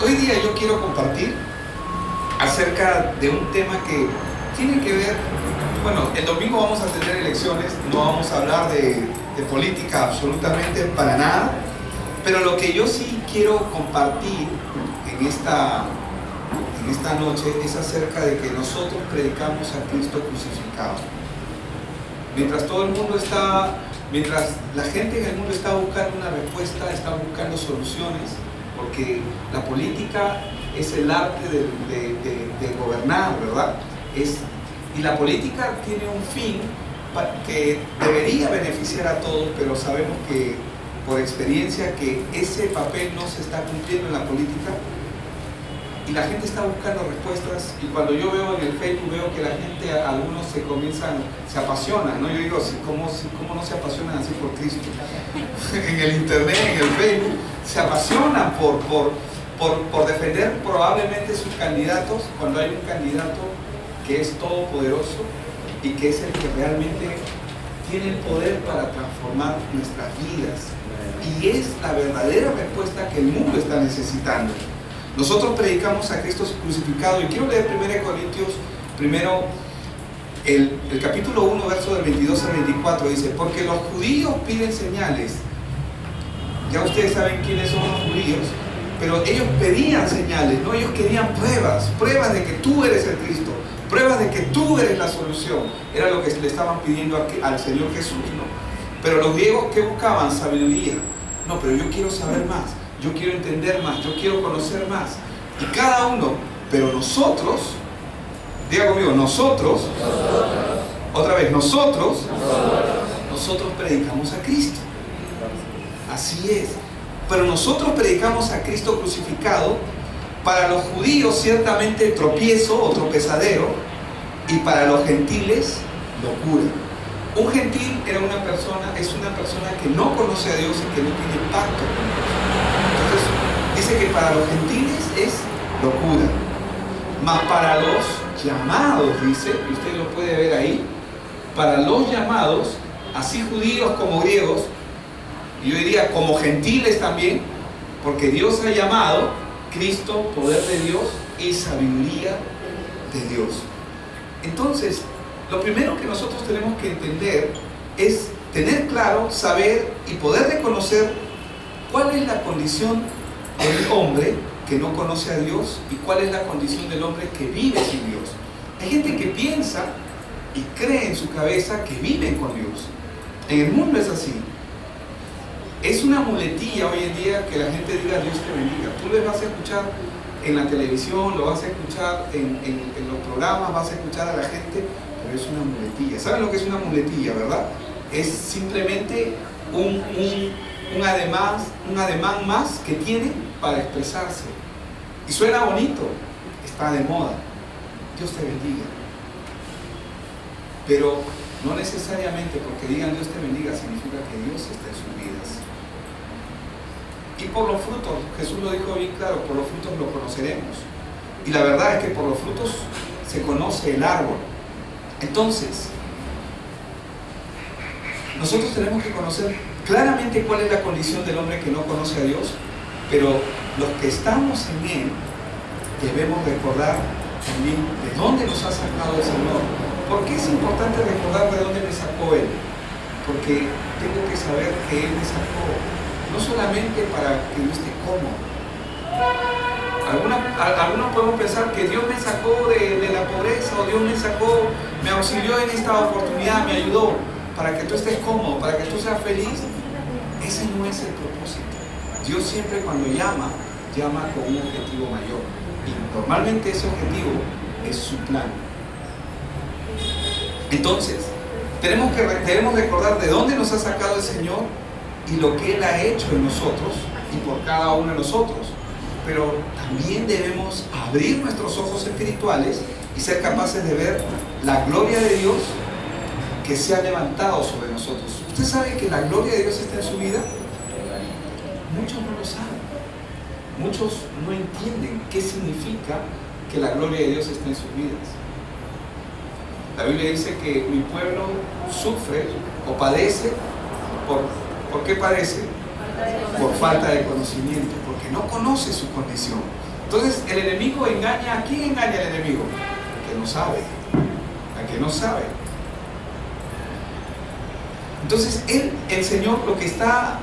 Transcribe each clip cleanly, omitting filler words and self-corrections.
Hoy día yo quiero compartir acerca de un tema que tiene que ver, bueno, el domingo vamos a tener elecciones, no vamos a hablar de política absolutamente para nada, pero lo que yo sí quiero compartir en esta noche es acerca de que nosotros predicamos a Cristo crucificado. Mientras la gente en el mundo está buscando una respuesta, está buscando soluciones, porque la política es el arte de gobernar, ¿verdad? Y la política tiene un fin que debería beneficiar a todos, pero sabemos que por experiencia que ese papel no se está cumpliendo en la política y la gente está buscando respuestas. Y cuando yo veo en el Facebook, veo que la gente, algunos se apasionan, ¿no? Yo digo, ¿cómo no se apasionan así por Cristo? En el internet, en el Facebook, se apasionan por defender probablemente sus candidatos, cuando hay un candidato que es todopoderoso y que es el que realmente tiene el poder para transformar nuestras vidas. Y es la verdadera respuesta que el mundo está necesitando. Nosotros predicamos a Cristo crucificado, y quiero leer 1 Corintios, primero el capítulo 1, verso del 22 al 24, dice: porque los judíos piden señales. Ya ustedes saben quiénes son los judíos, pero ellos pedían señales, ¿no? Ellos querían pruebas de que tú eres el Cristo, pruebas de que tú eres la solución. Era lo que le estaban pidiendo al Señor Jesús, ¿no? Pero los griegos, ¿qué buscaban? Sabiduría. No, pero yo quiero saber más, yo quiero entender más, yo quiero conocer más. Y cada uno, pero nosotros, diga conmigo, nosotros predicamos a Cristo. Así es. Pero nosotros predicamos a Cristo crucificado, para los judíos ciertamente tropiezo o tropezadero, y para los gentiles locura. Un gentil es una persona que no conoce a Dios y que no tiene pacto con Dios. Entonces dice que para los gentiles es locura, mas para los llamados, dice, y usted lo puede ver ahí, para los llamados, así judíos como griegos, y yo diría como gentiles también, porque Dios ha llamado Cristo, poder de Dios y sabiduría de Dios. Entonces, lo primero que nosotros tenemos que entender es tener claro, saber y poder reconocer cuál es la condición del hombre que no conoce a Dios y cuál es la condición del hombre que vive sin Dios. Hay gente que piensa y cree en su cabeza que viven con Dios. En el mundo es así. Es una muletilla hoy en día que la gente diga Dios te bendiga. Tú les vas a escuchar en la televisión, lo vas a escuchar en los programas, vas a escuchar a la gente, pero es una muletilla. ¿Saben lo que es una muletilla, verdad? Es simplemente un ademán más que tiene para expresarse. Y suena bonito, está de moda. Dios te bendiga. Pero no necesariamente porque digan Dios te bendiga significa que Dios está en sus vidas. Y por los frutos, Jesús lo dijo bien claro, por los frutos lo conoceremos. Y la verdad es que por los frutos se conoce el árbol. Entonces, nosotros tenemos que conocer claramente cuál es la condición del hombre que no conoce a Dios, pero los que estamos en Él debemos recordar también de dónde nos ha sacado el Señor. ¿Por qué es importante recordar de dónde me sacó Él? Porque tengo que saber que Él me sacó, no solamente para que yo esté cómodo. Algunos podemos pensar que Dios me sacó de la pobreza, o Dios me auxilió en esta oportunidad, me ayudó para que tú estés cómodo, para que tú seas feliz. Ese no es el propósito. Dios siempre cuando llama con un objetivo mayor. Y normalmente ese objetivo es su plan. Entonces, debemos recordar de dónde nos ha sacado el Señor y lo que Él ha hecho en nosotros y por cada uno de nosotros. Pero también debemos abrir nuestros ojos espirituales y ser capaces de ver la gloria de Dios que se ha levantado sobre nosotros. ¿Usted sabe que la gloria de Dios está en su vida? Muchos no lo saben. Muchos no entienden qué significa que la gloria de Dios esté en sus vidas. La Biblia dice que mi pueblo sufre o padece. ¿Por qué padece? Por falta de conocimiento, porque no conoce su condición. Entonces el enemigo engaña. ¿A quién engaña el enemigo? Al que no sabe. Al que no sabe. Entonces el Señor lo que está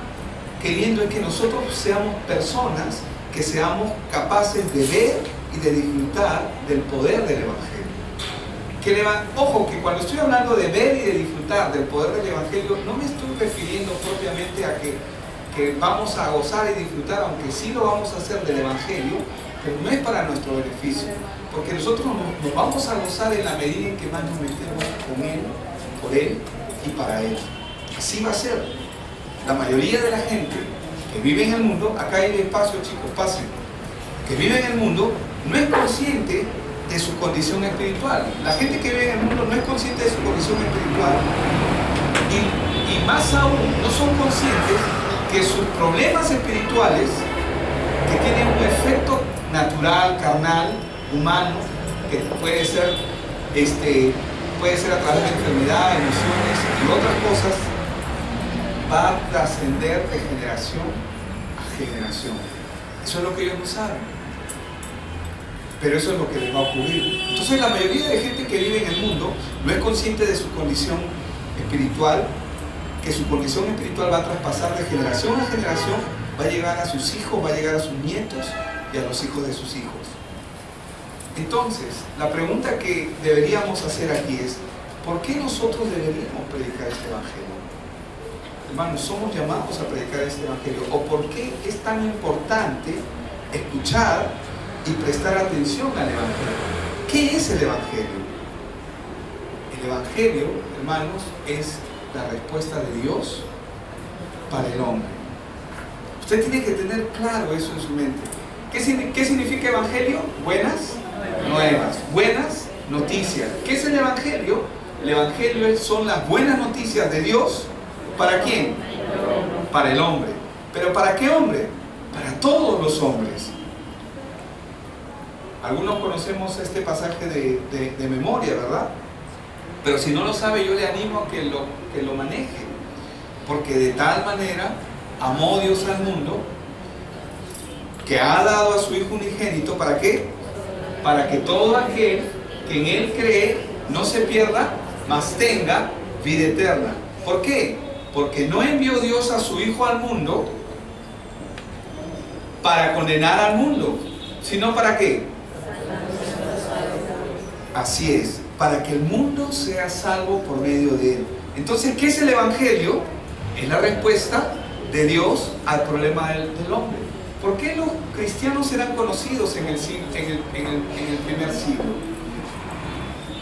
queriendo es que nosotros seamos personas que seamos capaces de ver y de disfrutar del poder del Evangelio. Ojo, que cuando estoy hablando de ver y de disfrutar del poder del Evangelio, no me estoy refiriendo propiamente a que vamos a gozar y disfrutar, aunque sí lo vamos a hacer del Evangelio, pero no es para nuestro beneficio, porque nosotros nos vamos a gozar en la medida en que más nos metemos con Él, por Él y para Él. Así va a ser. La mayoría de la gente que vive en el mundo, acá hay espacio, chicos, pasen, que vive en el mundo, no es consciente de su condición espiritual. La gente que vive en el mundo no es consciente de su condición espiritual y más aún no son conscientes que sus problemas espirituales, que tienen un efecto natural, carnal, humano, que puede ser a través de enfermedad, emociones y otras cosas, va a trascender de generación a generación. Eso es lo que ellos no saben, pero eso es lo que les va a ocurrir. Entonces la mayoría de gente que vive en el mundo no es consciente de su condición espiritual, que su condición espiritual va a traspasar de generación a generación, va a llegar a sus hijos, va a llegar a sus nietos y a los hijos de sus hijos. Entonces, la pregunta que deberíamos hacer aquí es, ¿por qué nosotros deberíamos predicar este Evangelio? Hermanos, somos llamados a predicar este Evangelio. ¿O por qué es tan importante escuchar y prestar atención al Evangelio? ¿Qué es el Evangelio? El Evangelio, hermanos, es la respuesta de Dios para el hombre. Usted tiene que tener claro eso en su mente. ¿Qué significa Evangelio? Buenas nuevas, buenas noticias. ¿Qué es el Evangelio? El Evangelio son las buenas noticias de Dios. ¿Para quién? Para el hombre. ¿Pero para qué hombre? Para todos los hombres. Algunos conocemos este pasaje de memoria, ¿verdad? Pero si no lo sabe, yo le animo a que lo maneje. Porque de tal manera amó Dios al mundo, que ha dado a su Hijo unigénito. ¿Para qué? Para que todo aquel que en Él cree no se pierda, mas tenga vida eterna. ¿Por qué? Porque no envió Dios a su Hijo al mundo para condenar al mundo, sino ¿para qué? Así es, para que el mundo sea salvo por medio de Él. Entonces, ¿qué es el Evangelio? Es la respuesta de Dios al problema del hombre. ¿Por qué los cristianos eran conocidos en el primer siglo?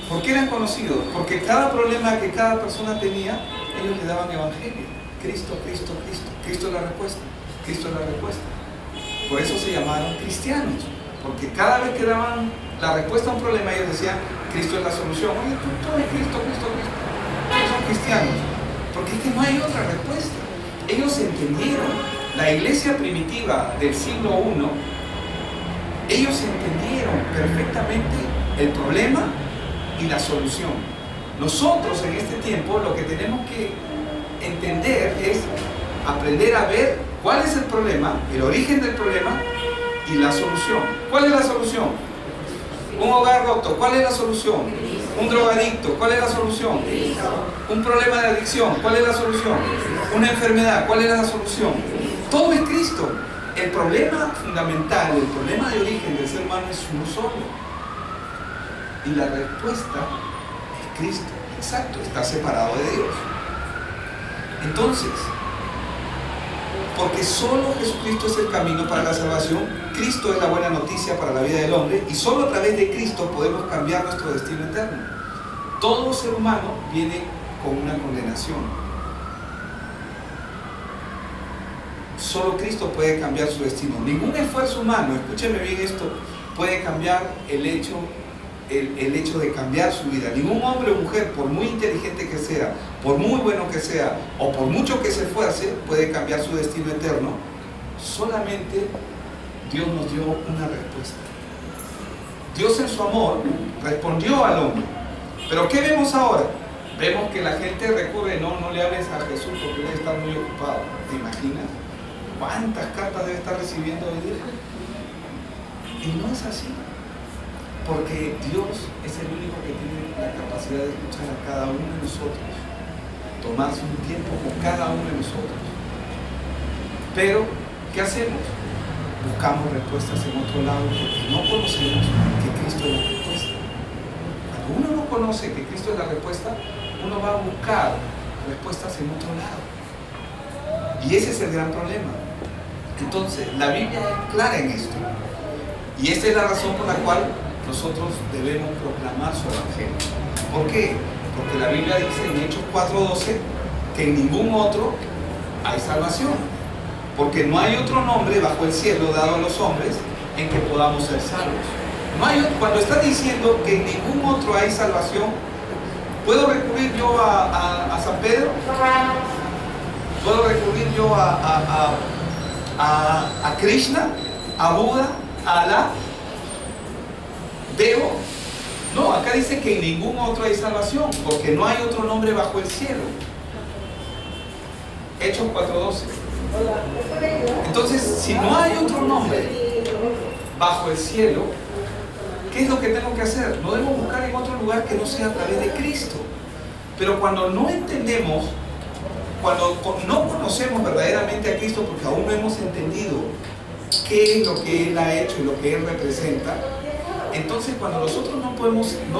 ¿Por qué eran conocidos? Porque cada problema que cada persona tenía, ellos le daban Evangelio. Cristo, Cristo, Cristo. Cristo es la respuesta. Cristo es la respuesta. Por eso se llamaron cristianos. Porque cada vez que daban la respuesta a un problema, ellos decían, Cristo es la solución. Oye, tú eres Cristo, Cristo, Cristo. Ellos son cristianos. Porque es que no hay otra respuesta. Ellos entendieron. La iglesia primitiva del siglo I, ellos entendieron perfectamente el problema y la solución. Nosotros en este tiempo lo que tenemos que entender es aprender a ver cuál es el problema, el origen del problema y la solución. ¿Cuál es la solución? Un hogar roto, ¿cuál es la solución? Un drogadicto, ¿cuál es la solución? Un problema de adicción, ¿cuál es la solución? Una enfermedad, ¿cuál es la solución? Todo es Cristo. El problema fundamental, el problema de origen del ser humano es uno solo. Y la respuesta es Cristo. Exacto, está separado de Dios. Entonces, porque solo Jesucristo es el camino para la salvación, Cristo es la buena noticia para la vida del hombre, y solo a través de Cristo podemos cambiar nuestro destino eterno. Todo ser humano viene con una condenación. Solo Cristo puede cambiar su destino. Ningún esfuerzo humano, escúcheme bien esto, puede cambiar el hecho de cambiar su vida. Ningún hombre o mujer, por muy inteligente que sea, por muy bueno que sea, o por mucho que se esfuerce, puede cambiar su destino eterno. Solamente Dios nos dio una respuesta. Dios en su amor respondió al hombre. Pero ¿qué vemos ahora? Vemos que la gente recurre, no le hables a Jesús porque debe estar muy ocupado. ¿Te imaginas? ¿Cuántas cartas debe estar recibiendo hoy día? Y no es así, porque Dios es el único que tiene la capacidad de escuchar a cada uno de nosotros, tomarse un tiempo con cada uno de nosotros. Pero, ¿qué hacemos? Buscamos respuestas en otro lado porque no conocemos que Cristo es la respuesta. Cuando uno no conoce que Cristo es la respuesta, uno va a buscar respuestas en otro lado. Y ese es el gran problema. Entonces, la Biblia es clara en esto. Y esta es la razón por la cual nosotros debemos proclamar su evangelio. ¿Por qué? Porque la Biblia dice en Hechos 4:12 que en ningún otro hay salvación. Porque no hay otro nombre bajo el cielo dado a los hombres en que podamos ser salvos. No hay, cuando está diciendo que en ningún otro hay salvación, ¿puedo recurrir yo a San Pedro? ¿Puedo recurrir yo a Krishna? ¿A Buda? ¿A Alá? ¿Debo? No, acá dice que en ningún otro hay salvación, porque no hay otro nombre bajo el cielo. Hechos 4:12. Entonces, si no hay otro nombre bajo el cielo, ¿qué es lo que tengo que hacer? No debo buscar en otro lugar que no sea a través de Cristo. Pero cuando no entendemos, cuando no conocemos verdaderamente a Cristo, porque aún no hemos entendido qué es lo que Él ha hecho y lo que Él representa, entonces cuando nosotros no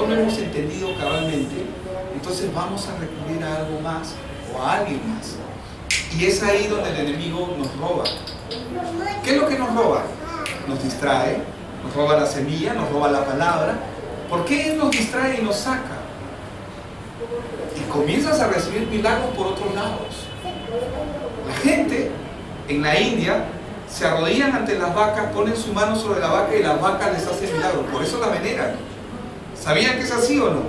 lo hemos entendido cabalmente, entonces vamos a recurrir a algo más o a alguien más. Y es ahí donde el enemigo nos roba. ¿Qué es lo que nos roba? Nos distrae, nos roba la semilla, nos roba la palabra. ¿Por qué Él nos distrae y nos saca? Y comienzas a recibir milagros por otros lados. La gente en la India se arrodillan ante las vacas, ponen su mano sobre la vaca y las vacas les hacen milagros. Por eso la veneran. ¿Sabían que es así o no?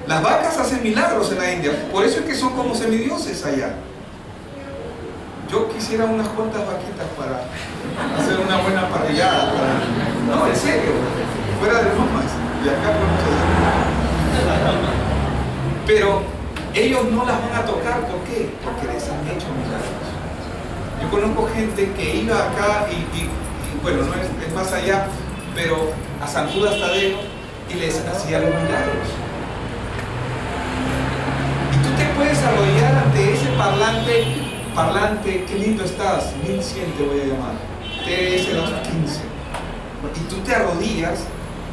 Las vacas hacen milagros en la India. Por eso es que son como semidioses allá. Yo quisiera unas cuantas vaquitas para hacer una buena parrillada. No, en serio. Fuera de bromas. Y acá podemos hacer. Pero ellos no las van a tocar. ¿Por qué? Porque les han hecho milagros. Yo conozco gente que iba acá y bueno, no es más allá, pero a San Judas Tadeo y les hacía los milagros. Y tú te puedes arrodillar ante ese parlante, qué lindo estás, 1100 te voy a llamar, TS 215. Y tú te arrodillas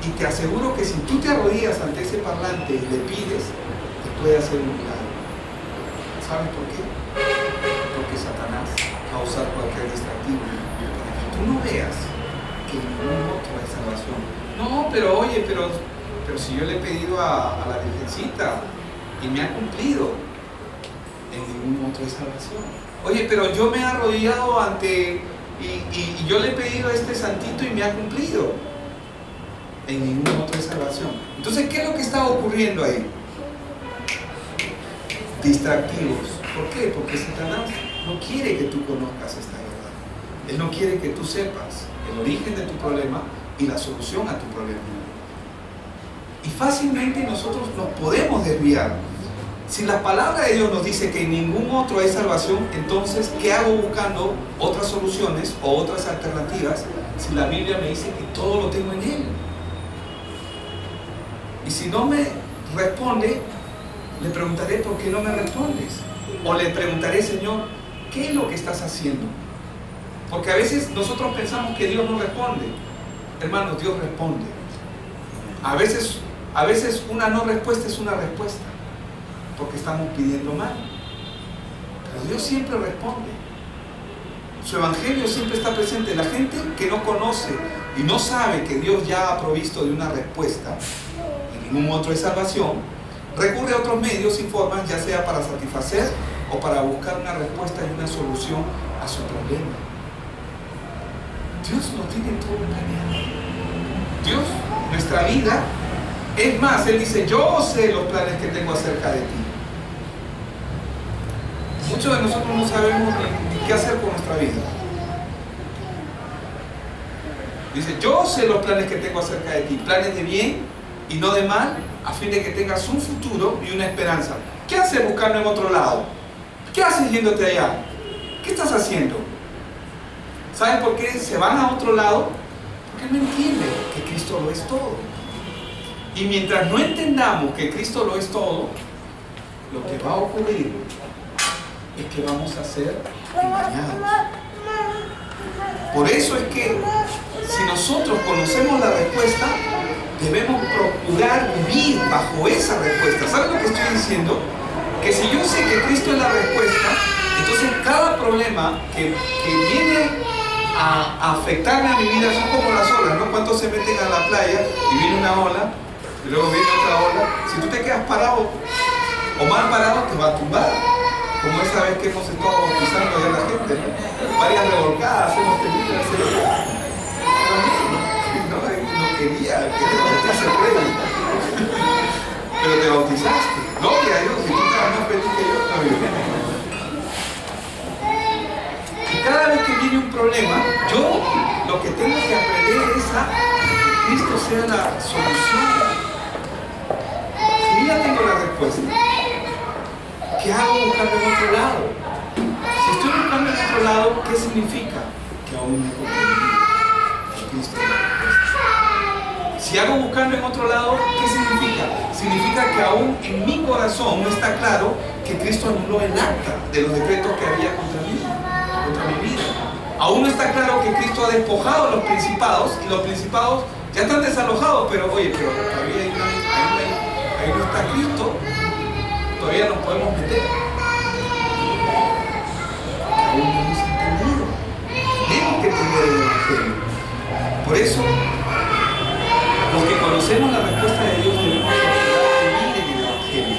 y te aseguro que si tú te arrodillas ante ese parlante y le pides, te puede hacer un milagro. ¿Sabes por qué? Porque Satanás va a usar cualquier distractivo para que tú no veas que en ningún otro hay salvación. No, pero oye, pero si yo le he pedido a la Virgencita y me ha cumplido, en ningún otro hay salvación. Oye, pero yo me he arrodillado ante y yo le he pedido a este santito y me ha cumplido, en ningún otro hay salvación. Entonces, ¿qué es lo que está ocurriendo ahí? Distractivos. ¿Por qué? Porque Satanás no quiere que tú conozcas esta verdad. Él no quiere que tú sepas el origen de tu problema y la solución a tu problema. Y fácilmente nosotros nos podemos desviar. Si la palabra de Dios nos dice que en ningún otro hay salvación, entonces, ¿qué hago buscando otras soluciones o otras alternativas si la Biblia me dice que todo lo tengo en Él? Y si no me responde, le preguntaré por qué no me respondes. O le preguntaré, Señor, ¿qué es lo que estás haciendo? Porque a veces nosotros pensamos que Dios no responde. Hermanos, Dios responde. A veces una no respuesta es una respuesta, porque estamos pidiendo mal. Pero Dios siempre responde. Su evangelio siempre está presente. La gente que no conoce y no sabe que Dios ya ha provisto de una respuesta, y ningún otro es salvación, recurre a otros medios y formas, ya sea para satisfacer o para buscar una respuesta y una solución a su problema. Dios lo tiene todo planeado. Dios, nuestra vida, es más, Él dice, yo sé los planes que tengo acerca de ti. Muchos de nosotros no sabemos ni qué hacer con nuestra vida. Dice, yo sé los planes que tengo acerca de ti, planes de bien y no de mal, a fin de que tengas un futuro y una esperanza. ¿Qué haces buscando en otro lado? ¿Qué haces yéndote allá? ¿Qué estás haciendo? ¿Saben por qué se van a otro lado? Porque no entiende que Cristo lo es todo. Y mientras no entendamos que Cristo lo es todo, lo que va a ocurrir es que vamos a ser engañados. Por eso es que si nosotros conocemos la respuesta, debemos procurar vivir bajo esa respuesta. ¿Saben lo que estoy diciendo? Que si yo sé que Cristo es la respuesta, entonces cada problema que viene a afectarme a mi vida son como las olas, ¿no? ¿Cuántos se meten a la playa y viene una ola y luego viene otra ola? Si tú te quedas parado o mal parado, te va a tumbar. Como esa vez que hemos estado bautizando ya a la gente, ¿no? Varias revolcadas hemos tenido en ese lugar. No quería que te bautice Freddy. Pero te bautizaste. Gloria a Dios, si tú estabas más feliz que yo también. Y cada vez que viene un problema, yo lo que tengo que aprender es a que Cristo sea la solución. Si ya tengo la respuesta, ¿qué hago buscando en otro lado? Si estoy buscando en otro lado, ¿qué significa? Que aún no he comprendido que Cristo es la respuesta. Si hago buscando en otro lado, ¿qué significa? Significa que aún en mi corazón no está claro que Cristo anuló el acta de los decretos que había contra mí, contra mi vida. Aún no está claro que Cristo ha despojado a los principados y los principados ya están desalojados, pero oye, pero todavía ahí no está Cristo. Todavía nos podemos meter. Aún no hemos entendido. Tenemos que entender el Evangelio. Por eso, los que conocemos la respuesta de Dios debemos vivir en el Evangelio.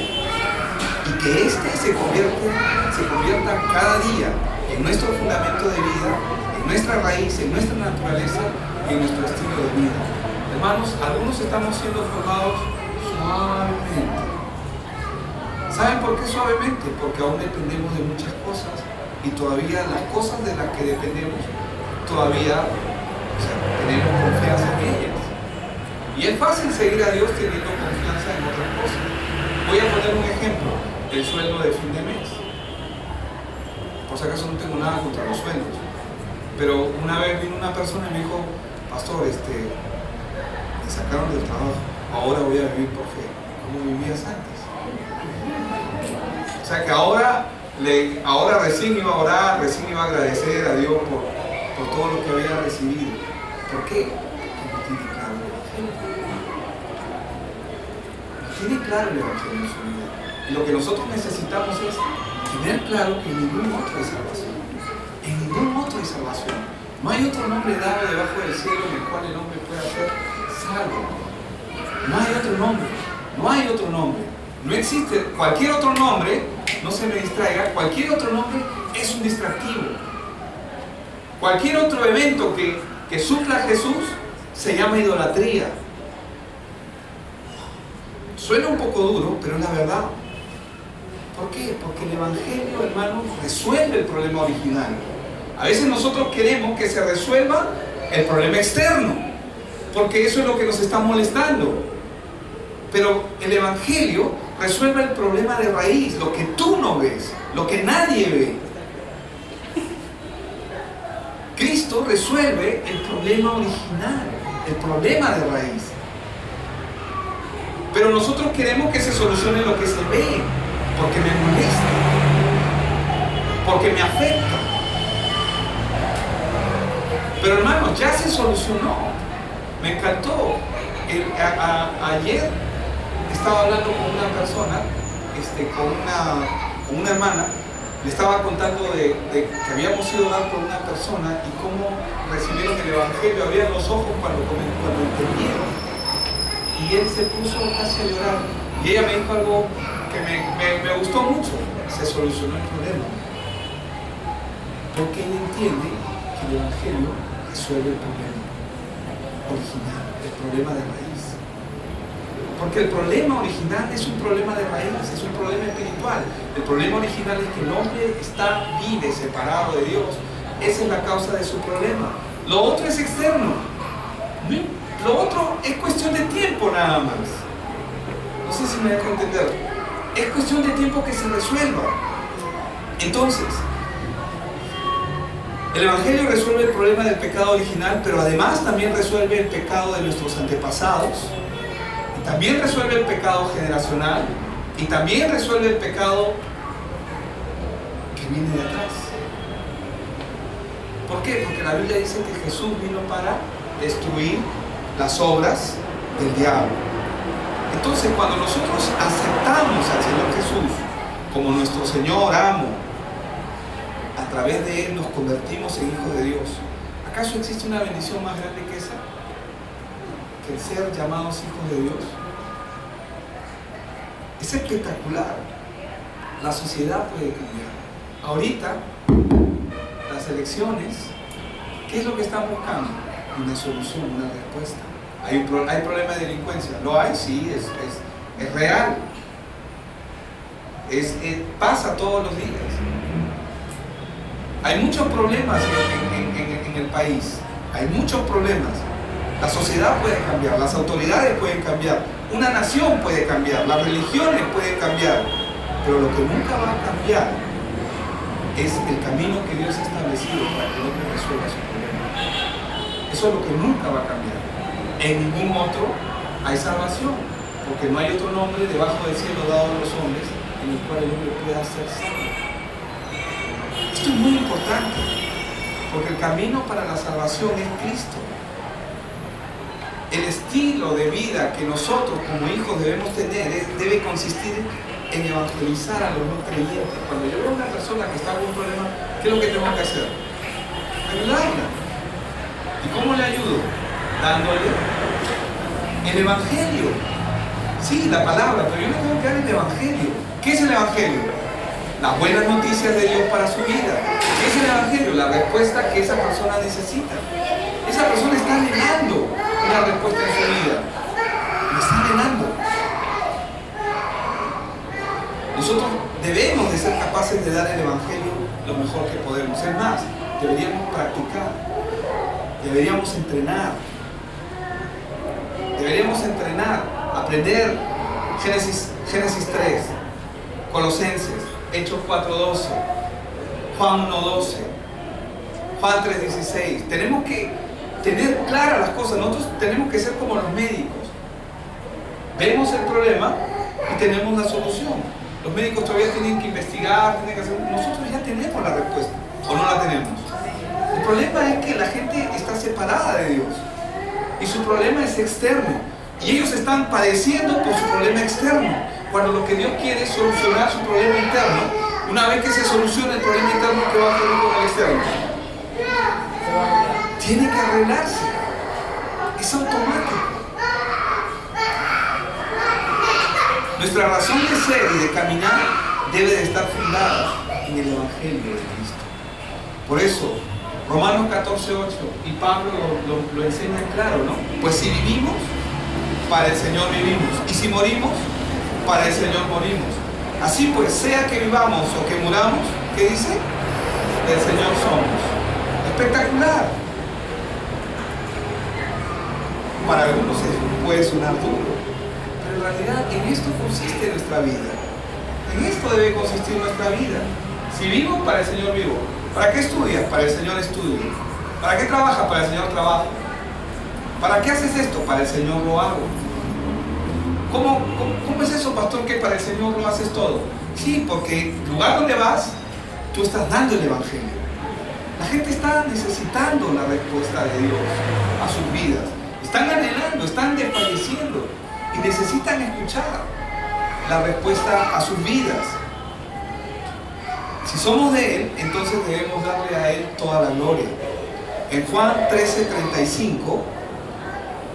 Y que éste se convierta cada día en nuestro fundamento de vida, en nuestra raíz, en nuestra naturaleza y en nuestro estilo de vida. Hermanos, algunos estamos siendo formados suavemente. ¿Saben por qué suavemente? Porque aún dependemos de muchas cosas y todavía las cosas de las que dependemos todavía tenemos confianza en ellas. Y es fácil seguir a Dios teniendo confianza en otras cosas. Voy a poner un ejemplo, el sueldo de fin de mes. Por si acaso no tengo nada contra los sueldos, pero una vez vino una persona y me dijo: pastor, me sacaron del trabajo, ahora voy a vivir por fe. ¿Cómo vivías antes? O sea que ahora recién iba a orar, recién iba a agradecer a Dios por todo lo que había recibido. ¿Por qué? Porque no tiene claro el Evangelio. No tiene claro el Evangelio en su vida. Y lo que nosotros necesitamos es tener claro que en ningún otro hay salvación. En ningún otro hay salvación. No hay otro nombre dado debajo del cielo en el cual el hombre pueda ser salvo. No hay otro nombre. No hay otro nombre. No existe cualquier otro nombre, no se me distraiga, cualquier otro nombre es un distractivo. Cualquier otro evento que supla a Jesús se llama idolatría. Suena un poco duro, pero es la verdad. ¿Por qué? Porque el Evangelio, hermanos, resuelve el problema original. A veces nosotros queremos que se resuelva el problema externo, porque eso es lo que nos está molestando. Pero el Evangelio resuelve el problema de raíz, lo que tú no ves, lo que nadie ve. Cristo resuelve el problema original, el problema de raíz. Pero nosotros queremos que se solucione lo que se ve, porque me molesta, porque me afecta. Pero hermanos, ya se solucionó. Me encantó. Ayer estaba hablando con una persona, con una hermana. Le estaba contando de que habíamos ido a orar por una persona y cómo recibieron el Evangelio, abrían los ojos cuando entendieron, y él se puso casi a llorar. Y ella me dijo algo que me gustó mucho: se solucionó el problema, porque ella entiende que el Evangelio resuelve el problema original, el problema de raíz. Porque el problema original es un problema de raíz, es un problema espiritual. El problema original es que el hombre vive separado de Dios. Esa es la causa de su problema. Lo otro es externo. Lo otro es cuestión de tiempo nada más. No sé si me dejo entender. Es cuestión de tiempo que se resuelva. Entonces, El Evangelio resuelve el problema del pecado original, pero además también resuelve el pecado de nuestros antepasados, y también resuelve el pecado generacional, y también resuelve el pecado que viene de atrás. ¿Por qué? Porque la Biblia dice que Jesús vino para destruir las obras del diablo. Entonces, cuando nosotros aceptamos al Señor Jesús como nuestro Señor, amo, a través de Él nos convertimos en hijos de Dios. ¿Acaso existe una bendición más grande que esa? Que el ser llamados hijos de Dios. Es espectacular. La sociedad puede cambiar. Ahorita, las elecciones, ¿qué es lo que están buscando? Una solución, una respuesta. ¿Hay problema de delincuencia? ¿Lo hay? Sí, es real. Pasa todos los días. Hay muchos problemas en el país. Hay muchos problemas. La sociedad puede cambiar, las autoridades pueden cambiar, una nación puede cambiar, las religiones pueden cambiar. Pero lo que nunca va a cambiar es el camino que Dios ha establecido para que el hombre resuelva su problema. Eso es lo que nunca va a cambiar. En ningún otro hay salvación, porque no hay otro nombre debajo del cielo dado a los hombres en el cual el hombre pueda ser salvo. Esto es muy importante, porque el camino para la salvación es Cristo. El estilo de vida que nosotros como hijos debemos tener debe consistir en evangelizar a los no creyentes. Cuando yo veo a una persona que está con un problema, ¿qué es lo que tengo que hacer? Ayudarla. ¿Y cómo le ayudo? Dándole el Evangelio. Sí, la palabra, pero yo le tengo que dar el Evangelio. ¿Qué es el Evangelio? Las buenas noticias de Dios para su vida. ¿Qué es el Evangelio? La respuesta que esa persona necesita. Esa persona está anhelando una respuesta en su vida. Lo está anhelando. Nosotros debemos de ser capaces de dar el Evangelio lo mejor que podemos. Es más, deberíamos practicar. Deberíamos entrenar. Deberíamos entrenar, aprender. Génesis 3, Colosenses, Hechos 4:12, Juan 1:12, Juan 3:16. Tenemos que tener claras las cosas. Nosotros tenemos que ser como los médicos. Vemos el problema y tenemos la solución. Los médicos todavía tienen que investigar, tienen que hacer. Nosotros ya tenemos la respuesta, ¿o no la tenemos? El problema es que la gente está separada de Dios y su problema es externo. Y ellos están padeciendo por su problema externo, cuando lo que Dios quiere es solucionar su problema interno. Una vez que se soluciona el problema interno, ¿qué va a hacer con el externo? Tiene que arreglarse. Es automático. Nuestra razón de ser y de caminar debe de estar fundada en el Evangelio de Cristo. Por eso, Romanos 14:8 y Pablo lo enseña claro, ¿no? Pues si vivimos, para el Señor vivimos, y si morimos, para el Señor morimos. Así pues, sea que vivamos o que muramos, ¿qué dice? Del Señor somos. Espectacular. Para algunos puede sonar duro, pero en realidad en esto consiste nuestra vida. En esto debe consistir nuestra vida. Si vivo, para el Señor vivo. ¿Para qué estudias? Para el Señor estudio. ¿Para qué trabajas? Para el Señor trabajo. ¿Para qué haces esto? Para el Señor lo hago. ¿Cómo es eso, pastor, que para el Señor lo haces todo? Sí, porque el lugar donde vas, tú estás dando el Evangelio. La gente está necesitando la respuesta de Dios a sus vidas. Están anhelando, están desfalleciendo y necesitan escuchar la respuesta a sus vidas. Si somos de Él, entonces debemos darle a Él toda la gloria. En Juan 13:35,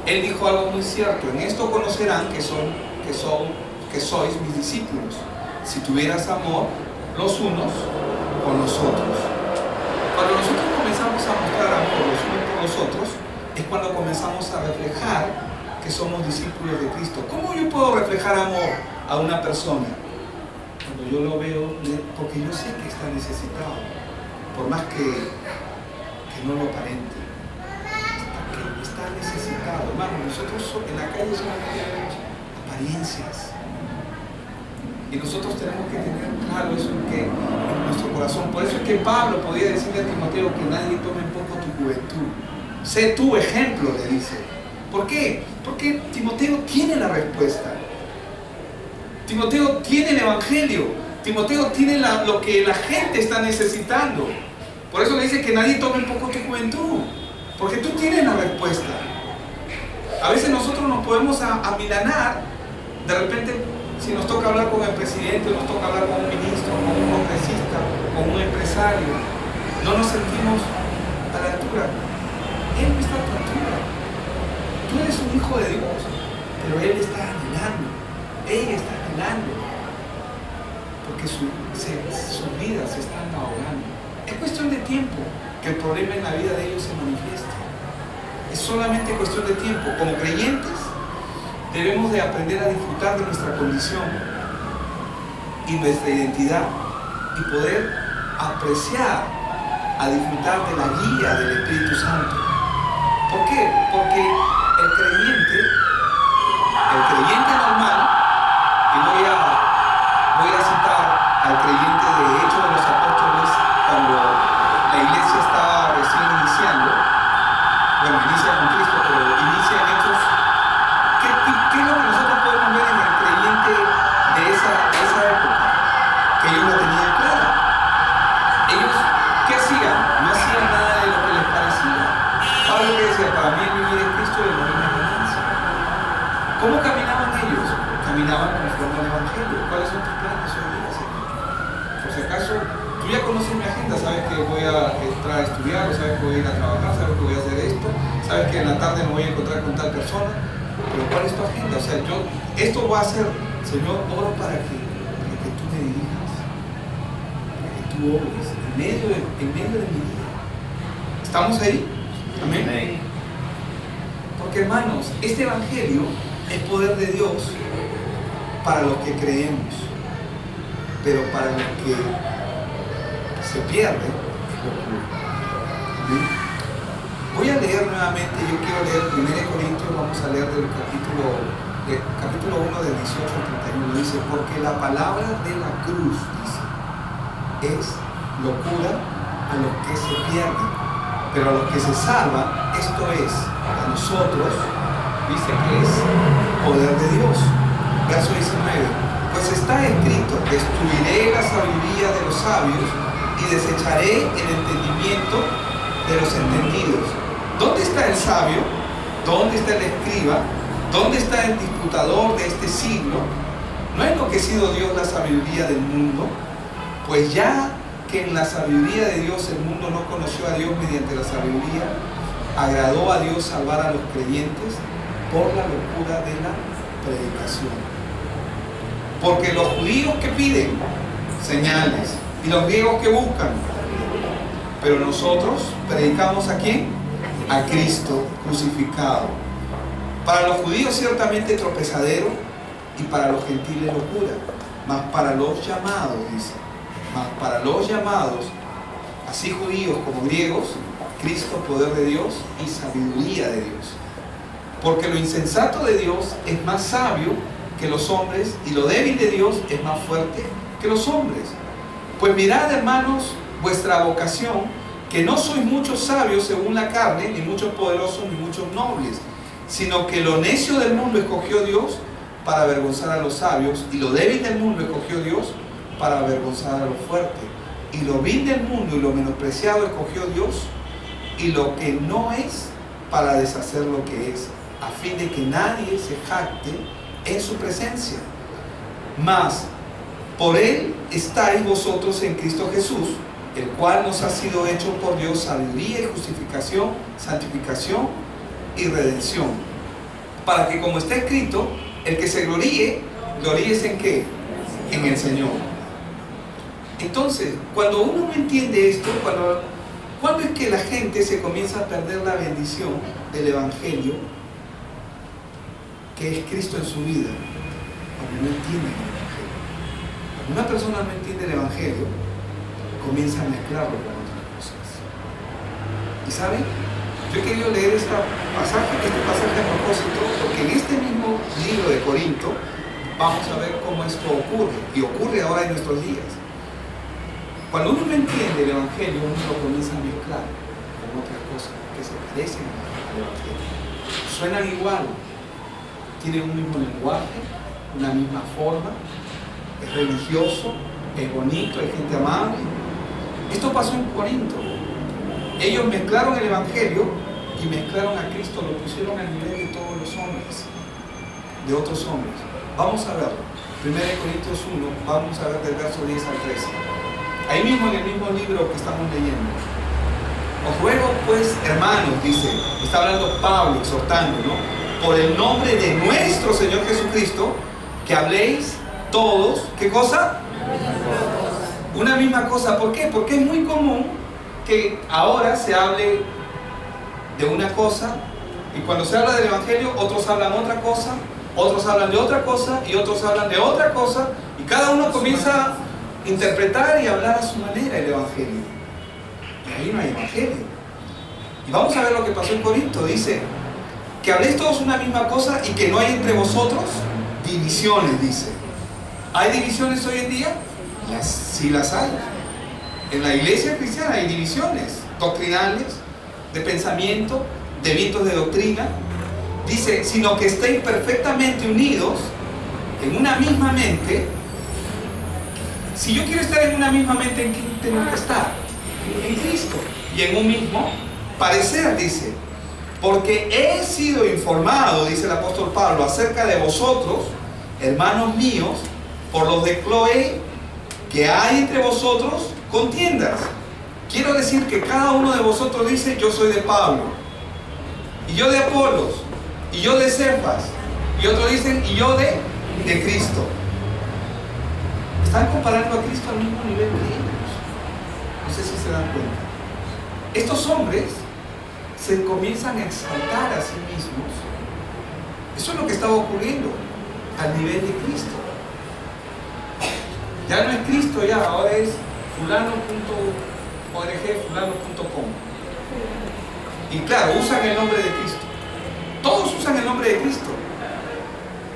Él dijo algo muy cierto: en esto conocerán que sois mis discípulos, si tuvieras amor los unos con los otros. Cuando nosotros comenzamos a mostrar amor los unos por los otros, es cuando comenzamos a reflejar que somos discípulos de Cristo. ¿Cómo yo puedo reflejar amor a una persona? Cuando yo lo veo, porque yo sé que está necesitado, por más que no lo aparente. Está necesitado. Hermano, nosotros en la calle somos apariencias. Y nosotros tenemos que tener claro eso en nuestro corazón. Por eso es que Pablo podía decirle a Timoteo que nadie tome en poco tu juventud. Sé tu ejemplo, le dice. ¿Por qué? Porque Timoteo tiene la respuesta. Timoteo tiene el Evangelio. Timoteo tiene lo que la gente está necesitando. Por eso le dice que nadie tome en poco tu juventud. Porque tú tienes la respuesta. A veces nosotros nos podemos amilanar. De repente, si nos toca hablar con el presidente, nos toca hablar con un ministro, con un congresista, con un empresario, no nos sentimos a la altura. Él no está a tu altura. Tú eres un hijo de Dios, pero Él está anhelando. Ella está anhelando. Porque sus vidas se están ahogando. Es cuestión de tiempo que el problema en la vida de ellos se manifieste. Es solamente cuestión de tiempo. Como creyentes, debemos de aprender a disfrutar de nuestra condición y nuestra identidad y poder apreciar, a disfrutar de la guía del Espíritu Santo. ¿Por qué? Porque el creyente normal, y voy a citar al creyente de Hechos de los Apóstoles cuando la iglesia estaba recién iniciando. Bueno, inicia con Cristo, pero inicia en Hechos. ¿Qué es lo que nosotros podemos ver en el creyente de esa época? Que ellos lo tenían clara. Ellos, ¿qué hacían? No hacían nada de lo que les parecía. Pablo que decía, para mí el vivir es Cristo y el morir es ganancia. ¿Cómo caminaban ellos? Caminaban conforme al Evangelio. ¿Cuáles son tus planes hoy día, Señor? Por si acaso, tú ya conoces mi agenda, sabes que voy a entrar a estudiar, o sabes que voy a ir a trabajar, sabes que voy a hacer esto, sabes que en la tarde me voy a encontrar con tal persona. Pero ¿cuál es tu agenda? O sea, esto va a ser, Señor, oro para que tú me dirijas, para que tú obres en medio de mi vida. ¿Estamos ahí? Amén. Amén. Porque, hermanos, este Evangelio es poder de Dios para los que creemos, pero para los que se pierden es locura. ¿Amén? Voy a leer nuevamente, yo quiero leer 1 Corintios, vamos a leer del capítulo 1 del 18 al 31, dice, porque la palabra de la cruz, dice, es locura a los que se pierden, pero a los que se salvan, esto es, a nosotros, dice que es poder de Dios. Verso 19, pues está escrito, destruiré la sabiduría de los sabios y desecharé el entendimiento de los entendidos. ¿Dónde está el sabio? ¿Dónde está el escriba? ¿Dónde está el disputador de este siglo? ¿No ha enloquecido Dios la sabiduría del mundo? Pues ya que en la sabiduría de Dios el mundo no conoció a Dios mediante la sabiduría, agradó a Dios salvar a los creyentes por la locura de la predicación. Porque los judíos que piden señales y los griegos que buscan, pero nosotros predicamos ¿a quién? A Cristo crucificado. Para los judíos ciertamente tropezadero y para los gentiles locura, mas para los llamados, dice, mas para los llamados, así judíos como griegos, Cristo poder de Dios y sabiduría de Dios. Porque lo insensato de Dios es más sabio que los hombres y lo débil de Dios es más fuerte que los hombres. Pues mirad, hermanos, vuestra vocación, que no sois muchos sabios según la carne, ni muchos poderosos, ni muchos nobles, sino que lo necio del mundo escogió Dios para avergonzar a los sabios, y lo débil del mundo escogió Dios para avergonzar a los fuertes, y lo vil del mundo y lo menospreciado escogió Dios, y lo que no es para deshacer lo que es, a fin de que nadie se jacte en su presencia. Mas por Él estáis vosotros en Cristo Jesús, el cual nos ha sido hecho por Dios sabiduría y justificación, santificación y redención, para que, como está escrito, el que se gloríe, gloríese ¿en qué? En el Señor. Entonces, cuando uno no entiende esto, ¿cuándo es que la gente se comienza a perder la bendición del Evangelio, que es Cristo en su vida? Cuando no entienden el Evangelio. Cuando una persona no entiende el Evangelio, comienza a mezclarlo con otras cosas. ¿Y saben? Yo he querido leer este pasaje a propósito, porque en este mismo libro de Corinto vamos a ver cómo esto ocurre, y ocurre ahora en nuestros días. Cuando uno no entiende el Evangelio, uno lo comienza a mezclar con otras cosas que se parecen al Evangelio. Suenan igual, tienen un mismo lenguaje, una misma forma, es religioso, es bonito, hay gente amable. Esto pasó en Corinto. Ellos mezclaron el Evangelio y mezclaron a Cristo, lo pusieron al nivel de todos los hombres, de otros hombres. Vamos a verlo. 1 Corintios 1, vamos a ver del verso 10 al 13. Ahí mismo en el mismo libro que estamos leyendo. Os ruego pues, hermanos, dice, está hablando Pablo, exhortando, ¿no? Por el nombre de nuestro Señor Jesucristo, que habléis todos, ¿qué cosa? Una misma cosa. ¿Por qué? Porque es muy común que ahora se hable de una cosa, y cuando se habla del Evangelio, otros hablan otra cosa, otros hablan de otra cosa, y otros hablan de otra cosa, y cada uno comienza a interpretar y hablar a su manera el Evangelio. Y ahí no hay Evangelio. Y vamos a ver lo que pasó en Corinto. Dice, que habléis todos una misma cosa y que no hay entre vosotros divisiones, dice. ¿Hay divisiones hoy en día? Sí las hay. En la iglesia cristiana hay divisiones doctrinales, de pensamiento, de vientos de doctrina. Dice, sino que estéis perfectamente unidos en una misma mente. Si yo quiero estar en una misma mente, ¿en qué tengo que estar? En Cristo. Y en un mismo parecer, dice. Porque he sido informado, dice el apóstol Pablo, acerca de vosotros, hermanos míos, por los de Cloé, que hay entre vosotros contiendas. Quiero decir que cada uno de vosotros dice, yo soy de Pablo, y yo de Apolos, y yo de Cefas, y otros dicen, y yo de Cristo. Están comparando a Cristo al mismo nivel que ellos. No sé si se dan cuenta. Estos hombres se comienzan a exaltar a sí mismos. Eso es lo que estaba ocurriendo al nivel de Cristo. Ya no es Cristo, ya ahora es fulano.org, fulano.com. Y claro, usan el nombre de Cristo. Todos usan el nombre de Cristo.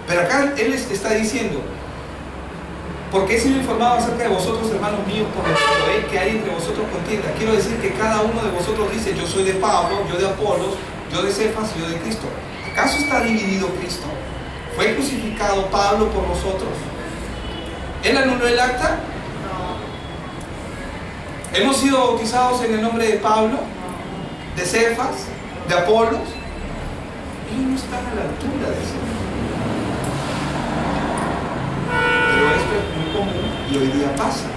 Pero acá Él está diciendo, porque he sido informado acerca de vosotros, hermanos míos, por lo que hay entre vosotros contienda. Quiero decir que cada uno de vosotros dice, yo soy de Pablo, yo de Apolos, yo de Cefas y yo de Cristo. ¿Acaso está dividido Cristo? ¿Fue crucificado Pablo por vosotros? ¿Él anuló el acta? No. ¿Hemos sido bautizados en el nombre de Pablo, de Cefas, de Apolos? Ellos no están a la altura de eso. Pero esto es muy común y hoy día pasa.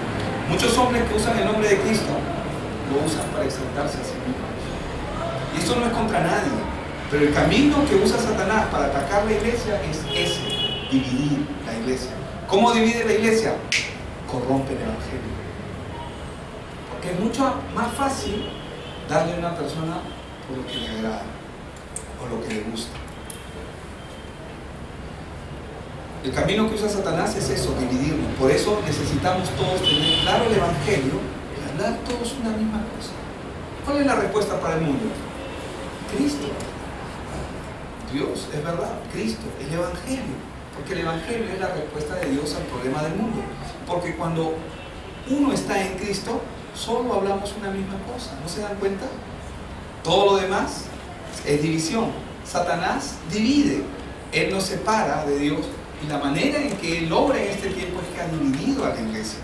Muchos hombres que usan el nombre de Cristo lo usan para exaltarse a sí mismos. Y esto no es contra nadie, pero el camino que usa Satanás para atacar la iglesia es ese, dividir la iglesia. ¿Cómo divide la iglesia? Corrompe el Evangelio. Porque es mucho más fácil darle a una persona por lo que le agrada o lo que le gusta. El camino que usa Satanás es eso, dividirnos. Por eso necesitamos todos tener claro el Evangelio y hablar todos una misma cosa. ¿Cuál es la respuesta para el mundo? Cristo. Dios, es verdad, Cristo, el Evangelio. Porque el Evangelio es la respuesta de Dios al problema del mundo. Porque cuando uno está en Cristo, solo hablamos una misma cosa. ¿No se dan cuenta? Todo lo demás es división. Satanás divide. Él nos separa de Dios. Y la manera en que Él obra en este tiempo es que ha dividido a la iglesia.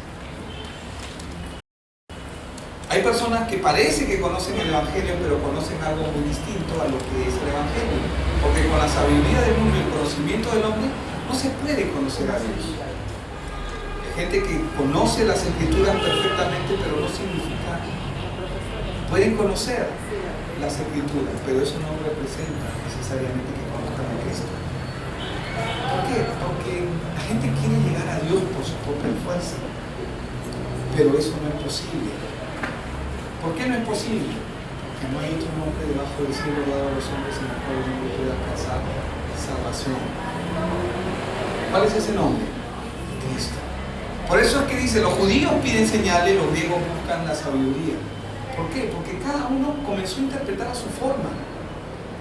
Hay personas que parece que conocen el Evangelio, pero conocen algo muy distinto a lo que es el Evangelio. Porque con la sabiduría del mundo y el conocimiento del hombre, no se puede conocer a Dios. Hay gente que conoce las Escrituras perfectamente, pero no significa. Pueden conocer las Escrituras, pero eso no representa necesariamente que conozcan a Cristo. ¿Por qué? Porque la gente quiere llegar a Dios por su propia fuerza, pero eso no es posible. ¿Por qué no es posible? Porque no hay otro nombre debajo del cielo dado a los hombres en el cual el hombre puede alcanzar salvación. ¿Cuál es ese nombre? Cristo. Por eso es que dice, los judíos piden señales, los griegos buscan la sabiduría. ¿Por qué? Porque cada uno comenzó a interpretar a su forma.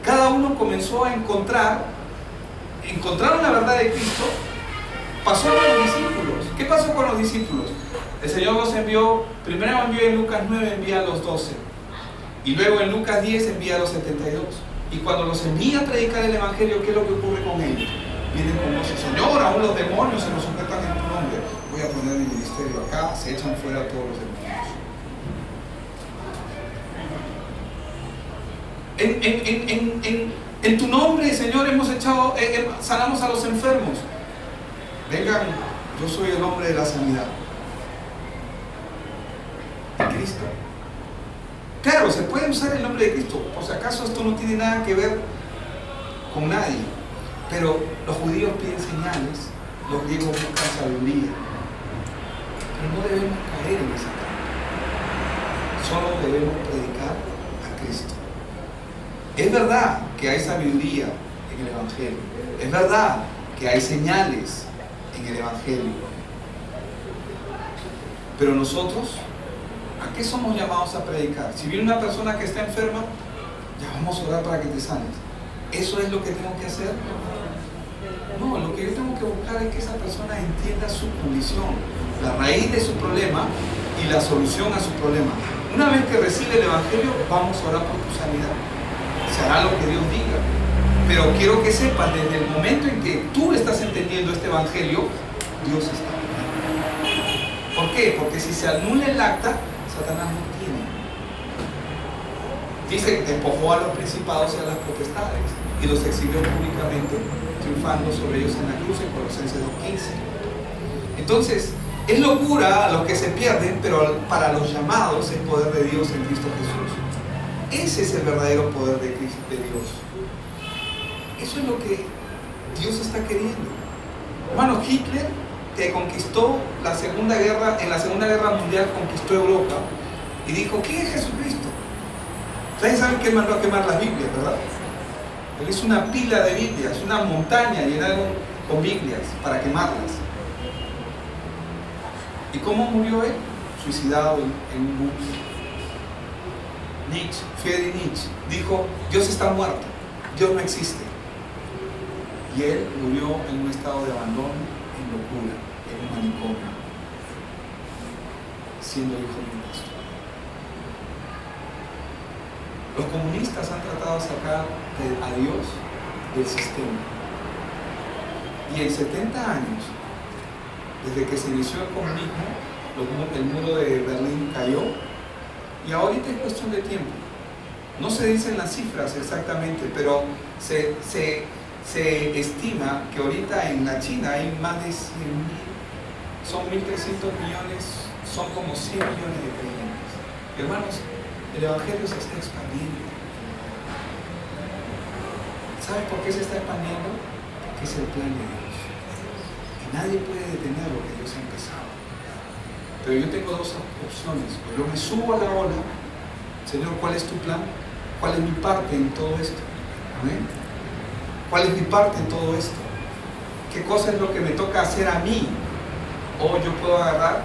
Cada uno comenzó a encontraron la verdad de Cristo Pasó con los discípulos. ¿Qué pasó con los discípulos? El Señor los envió, primero envió en Lucas 9, envía a los 12. Y luego en Lucas 10 envía a los 72. Y cuando los envía a predicar el Evangelio, ¿qué es lo que ocurre con ellos? Vienen con nosotros, Señor, aún los demonios se nos sujetan en tu nombre. Voy a poner mi ministerio acá, se echan fuera a todos los demonios. En tu nombre, Señor, hemos echado, sanamos a los enfermos. Vengan, yo soy el hombre de la sanidad. Cristo. Claro, se puede usar el nombre de Cristo. Por si acaso esto no tiene nada que ver con nadie. Pero los judíos piden señales, los griegos buscan sabiduría. Pero no debemos caer en esa trampa. Solo debemos predicar a Cristo. Es verdad que hay sabiduría en el Evangelio. Es verdad que hay señales en el Evangelio. Pero nosotros, ¿a qué somos llamados a predicar? Si viene una persona que está enferma, ya vamos a orar para que te sanes. ¿Eso es lo que tengo que hacer? No, lo que yo tengo que buscar es que esa persona entienda su condición, la raíz de su problema y la solución a su problema. Una vez que recibe el Evangelio, vamos a orar por tu sanidad. Se hará lo que Dios diga. Pero quiero que sepas, desde el momento en que tú estás entendiendo este Evangelio, Dios está. ¿Por qué? Porque si se anula el acta, Satanás no tiene. Dice que despojó a los principados y a las potestades y los exhibió públicamente, triunfando sobre ellos en la cruz, en Colosenses 2:15. Entonces, es locura a los que se pierden, pero para los llamados es poder de Dios en Cristo Jesús. Ese es el verdadero poder de Cristo, de Dios. Eso es lo que Dios está queriendo. Hermano, Hitler, que conquistó la Segunda Guerra, en la Segunda Guerra Mundial conquistó Europa y dijo, ¿quién es Jesucristo? Ustedes saben que él mandó a quemar las Biblias, ¿verdad? Él hizo una pila de Biblias, una montaña llena con Biblias para quemarlas. ¿Y cómo murió él? Suicidado en un búnker. Friedrich Nietzsche dijo, Dios está muerto, Dios no existe. Y él murió en un estado de abandono, en locura, en un manicomio, siendo hijo de un pastor. Los comunistas han tratado de sacar a Dios del sistema. Y en 70 años, desde que se inició el comunismo, el muro de Berlín cayó. Y ahorita es cuestión de tiempo. No se dicen las cifras exactamente, pero se estima que ahorita en la China hay más de 100.000, son 1.300 millones, son como 100 millones de creyentes. Hermanos, el Evangelio se está expandiendo. ¿Sabes por qué se está expandiendo? Porque es el plan de Dios. Y nadie puede detener lo que Dios ha empezado. Pero yo tengo dos opciones. O yo me subo a la ola. Señor, ¿cuál es tu plan? ¿Cuál es mi parte en todo esto? ¿Amén? ¿Cuál es mi parte en todo esto? ¿Qué cosa es lo que me toca hacer a mí? O yo puedo agarrar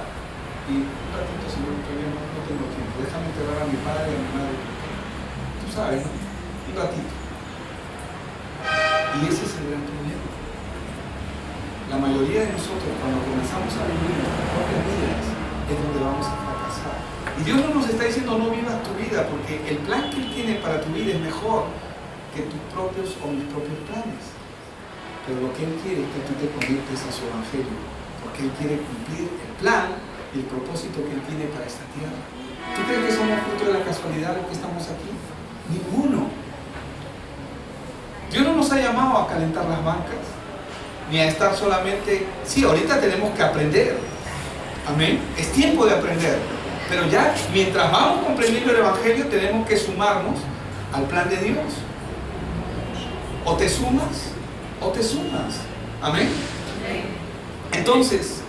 y un ratito, Señor, todavía no tengo tiempo. Déjame enterrar a mi padre y a mi madre. Tú sabes, ¿no? Un ratito. Y ese es el gran problema. La mayoría de nosotros, cuando comenzamos a vivir nuestras propias vidas, es donde vamos a fracasar. Y Dios no nos está diciendo no vivas tu vida, porque el plan que Él tiene para tu vida es mejor que tus propios o mis propios planes. Pero lo que Él quiere es que tú te conectes a su Evangelio, porque Él quiere cumplir el plan y el propósito que Él tiene para esta tierra. ¿Tú crees que somos fruto de la casualidad los que estamos aquí? Ninguno. Dios no nos ha llamado a calentar las bancas, ni a estar solamente... Sí, ahorita tenemos que aprender. Amén. Es tiempo de aprender. Pero ya, mientras vamos comprendiendo el Evangelio, tenemos que sumarnos al plan de Dios. O te sumas, o te sumas. Amén. Entonces,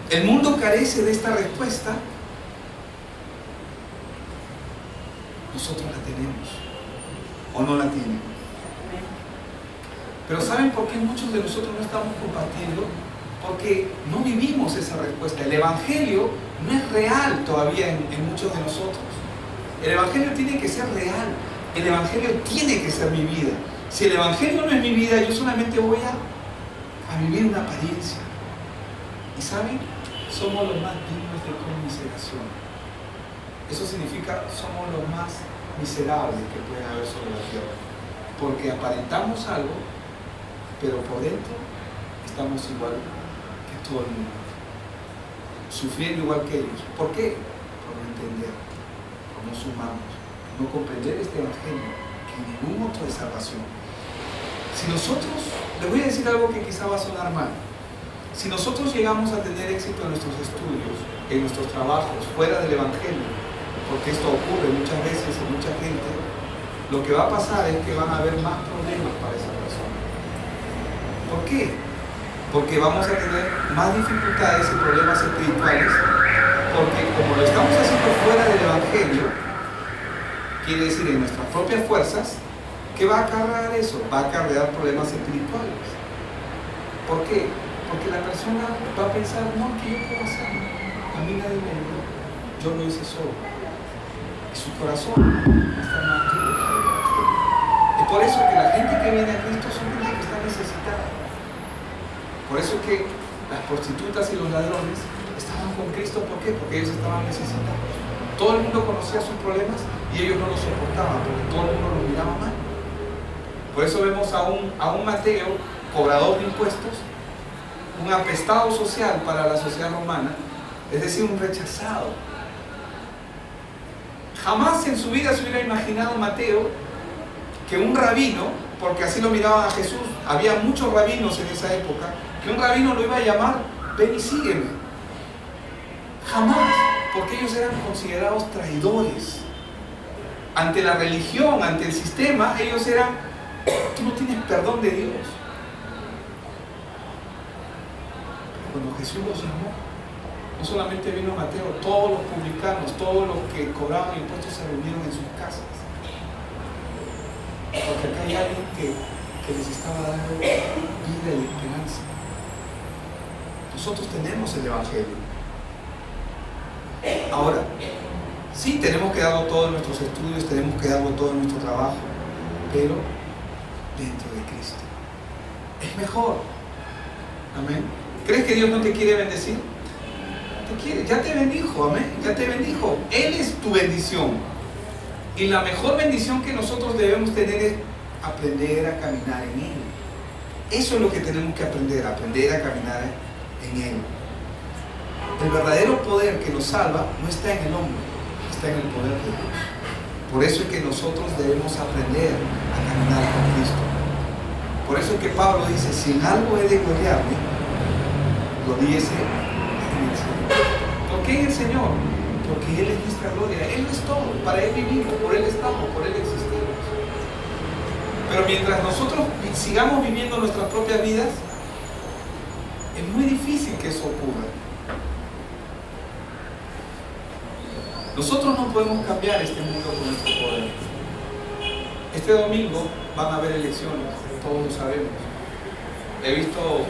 el mundo carece de esta respuesta. Nosotros la tenemos. ¿O no la tienen? Pero ¿saben por qué muchos de nosotros no estamos compartiendo? Porque no vivimos esa respuesta. El Evangelio no es real todavía en muchos de nosotros. El Evangelio tiene que ser real. El Evangelio tiene que ser mi vida. Si el Evangelio no es mi vida, yo solamente voy a vivir una apariencia. Y ¿saben? Somos los más dignos de conmiseración. Eso significa somos los más miserables que pueden haber sobre la tierra. Porque aparentamos algo, pero por dentro estamos igual que todo el mundo. Sufriendo igual que ellos. ¿Por qué? Por no entender, por no sumarnos, por no comprender este evangelio, que ningún otro de salvación. Si nosotros, les voy a decir algo que quizá va a sonar mal. Si nosotros llegamos a tener éxito en nuestros estudios, en nuestros trabajos, fuera del evangelio, porque esto ocurre muchas veces en mucha gente, lo que va a pasar es que van a haber más problemas para esa persona. ¿Por qué? Porque vamos a tener más dificultades y problemas espirituales, porque como lo estamos haciendo fuera del evangelio, quiere decir en nuestras propias fuerzas, ¿qué va a acarrear eso? Va a acarrear problemas espirituales. ¿Por qué? Porque la persona va a pensar, no, ¿qué yo puedo hacer? A mí nadie me ayudó, yo lo hice solo. Y su corazón está más duro. Y por eso que la gente que viene a Cristo son gente que está necesitada. Por eso que las prostitutas y los ladrones estaban con Cristo. ¿Por qué? Porque ellos estaban necesitados. Todo el mundo conocía sus problemas y ellos no los soportaban porque todo el mundo los miraba mal. Por eso vemos a un Mateo, cobrador de impuestos, un apestado social para la sociedad romana, es decir, un rechazado. Jamás en su vida se hubiera imaginado Mateo que un rabino, porque así lo miraban a Jesús, había muchos rabinos en esa época, que un rabino lo iba a llamar, ven y sígueme. Jamás, porque ellos eran considerados traidores. Ante la religión, ante el sistema, ellos eran, tú no tienes perdón de Dios. Cuando Jesús los llamó, no solamente vino Mateo, todos los publicanos, todos los que cobraban impuestos se reunieron en sus casas. Porque acá hay alguien que les estaba dando vida y esperanza. Nosotros tenemos el evangelio. Ahora, sí, tenemos que darlo todo en nuestros estudios, tenemos que darlo todo en nuestro trabajo, pero dentro de Cristo. Es mejor. Amén. ¿Crees que Dios no te quiere bendecir? Te quiere, ya te bendijo, amén, ya te bendijo. Él es tu bendición. Y la mejor bendición que nosotros debemos tener es aprender a caminar en Él. Eso es lo que tenemos que aprender a caminar en Él. El verdadero poder que nos salva no está en el hombre, está en el poder de Dios. Por eso es que nosotros debemos aprender a caminar con Cristo. Por eso es que Pablo dice, si en algo he de gloriarme, gloriese en el Señor. ¿Por qué en el Señor? Porque Él es nuestra gloria, Él es todo, para Él vivimos, por Él estamos, por Él existimos. Pero mientras nosotros sigamos viviendo nuestras propias vidas, es muy difícil que eso ocurra. Nosotros no podemos cambiar este mundo con nuestro poder. Este domingo van a haber elecciones, todos lo sabemos. He visto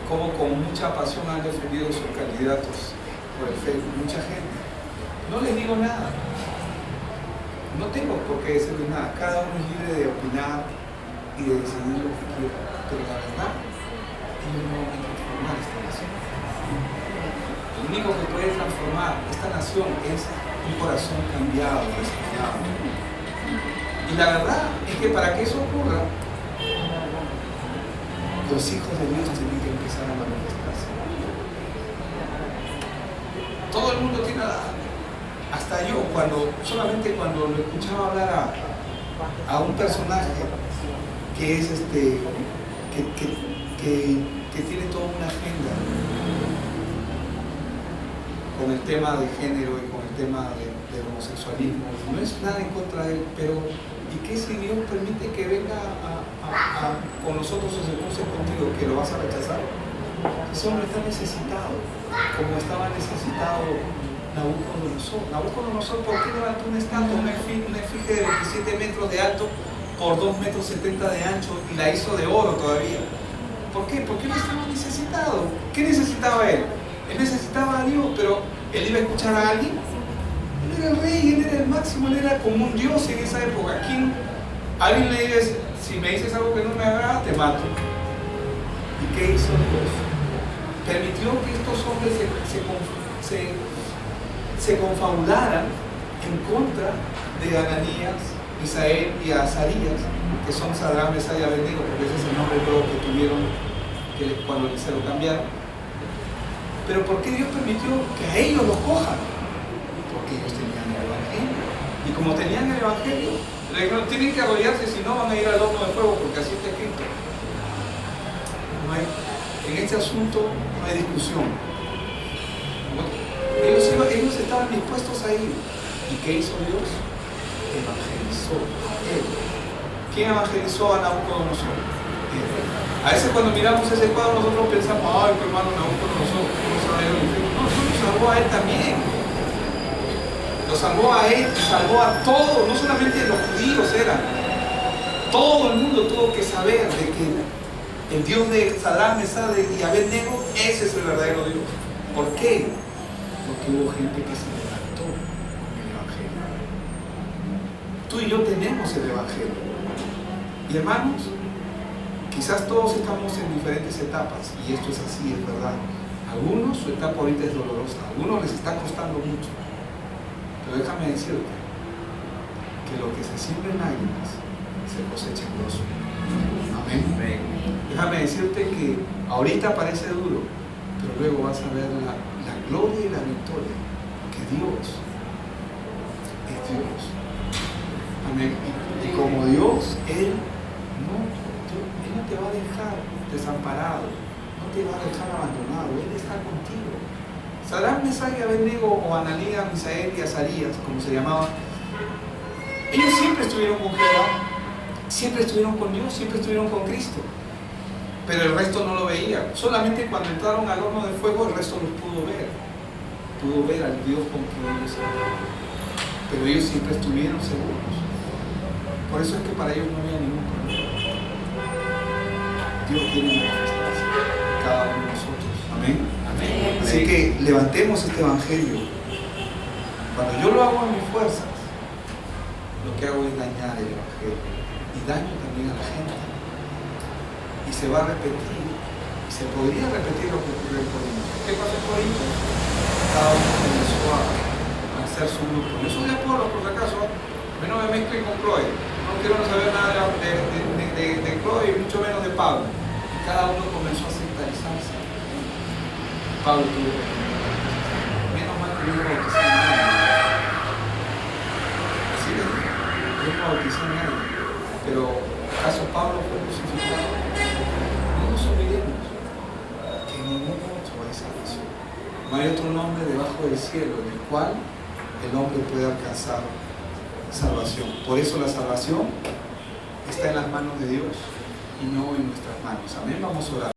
cómo con mucha pasión han defendido sus candidatos por el Facebook, mucha gente. No les digo nada. No tengo por qué decirles nada. Cada uno es libre de opinar y de decidir lo que quiera. Pero la verdad, ellos no van a transformar esta nación. Lo único que puede transformar esta nación es un corazón cambiado, resignado. Y la verdad es que para que eso ocurra, los hijos de Dios tienen que empezar a manifestarse. Todo el mundo tiene, hasta yo, solamente cuando lo escuchaba hablar a un personaje que es que tiene toda una agenda con el tema de género y con el tema del homosexualismo, no es nada en contra de él, pero ¿y qué si Dios permite que venga con nosotros o se cruce contigo, que lo vas a rechazar? Ese hombre está necesitado, como estaba necesitado Nabucodonosor. Nabucodonosor, ¿por qué levantó una estatua, una efigie de 27 metros de alto por 2,70 metros de ancho y la hizo de oro todavía? ¿Por qué? Porque él estaba necesitado. ¿Qué necesitaba él? Él necesitaba a Dios, pero él iba a escuchar a alguien. Él era el rey, él era el máximo, él era como un dios en esa época. Alguien le dice, si me dices algo que no me agrada, te mato. ¿Y qué hizo Dios? permitió que estos hombres se confabularan en contra de Ananías, Misael y Azarías, que son Sadrach, Mesach y Abednego, porque ese es el nombre nuevo que tuvieron cuando se lo cambiaron. Pero ¿por qué Dios permitió que a ellos los cojan? Porque ellos tenían el Evangelio. Y como tenían el Evangelio, le dijeron, tienen que arrodillarse, si no van a ir al horno de fuego, porque así está escrito. En este asunto no hay discusión. Ellos estaban dispuestos a ir. ¿Y qué hizo Dios? Evangelizó a él. ¿Quién evangelizó a Nabucodonosor? Él. A veces cuando miramos ese cuadro nosotros pensamos, ay, tu hermano Nabucodonosor, no, lo salvó a él también. Lo salvó a él, salvó a todos, no solamente los judíos eran. Todo el mundo tuvo que saber de que el Dios de Sadrach, Mesach y Abednego, ese es el verdadero Dios. ¿Por qué? Porque hubo gente que se levantó con el Evangelio. Tú y yo tenemos el Evangelio. Y hermanos, quizás todos estamos en diferentes etapas, y esto es así, es verdad. Algunos su etapa ahorita es dolorosa, a algunos les está costando mucho. Pero déjame decirte que lo que se siembra en lágrimas se cosecha en gozo. Amén. Déjame decirte que ahorita parece duro, pero luego vas a ver la gloria y la victoria, que Dios es Dios. Amén. Y como Dios, Él no te va a dejar desamparado, no te va a dejar abandonado, Él está contigo. Sadrach, Mesach y Abednego, o Ananías, Misael y Azarías, como se llamaban, ellos siempre estuvieron con Jehová, siempre estuvieron con Dios, siempre estuvieron con Cristo. Pero el resto no lo veía. Solamente cuando entraron al horno de fuego, el resto los pudo ver. Pudo ver al Dios con quien ellos estaban. Pero ellos siempre estuvieron seguros. Por eso es que para ellos no había ningún problema. Dios quiere manifestarse en cada uno de nosotros. Amén. Amén. Así que levantemos este evangelio. Cuando yo lo hago en mis fuerzas, lo que hago es dañar el evangelio. Y daño también a la gente. Y se va a repetir. Y se podría repetir lo que ocurrió en Corinto. ¿Qué pasó en Corinto? Cada uno comenzó a hacer su grupo. Yo soy de Apolo, por si acaso. Yo no me mezclo con Chloe. No quiero saber nada de Chloe y mucho menos de Pablo. Y cada uno comenzó a sectarizarse. Pablo tuvo que menos mal que yo no bauticé a nadie. Así le digo. Yo no bauticé a nadie. Pero ¿acaso Pablo fue crucificado? No nos olvidemos que ningún otro hay salvación. No hay otro nombre debajo del cielo en el cual el hombre puede alcanzar salvación. Por eso la salvación está en las manos de Dios y no en nuestras manos. Amén. Vamos a orar.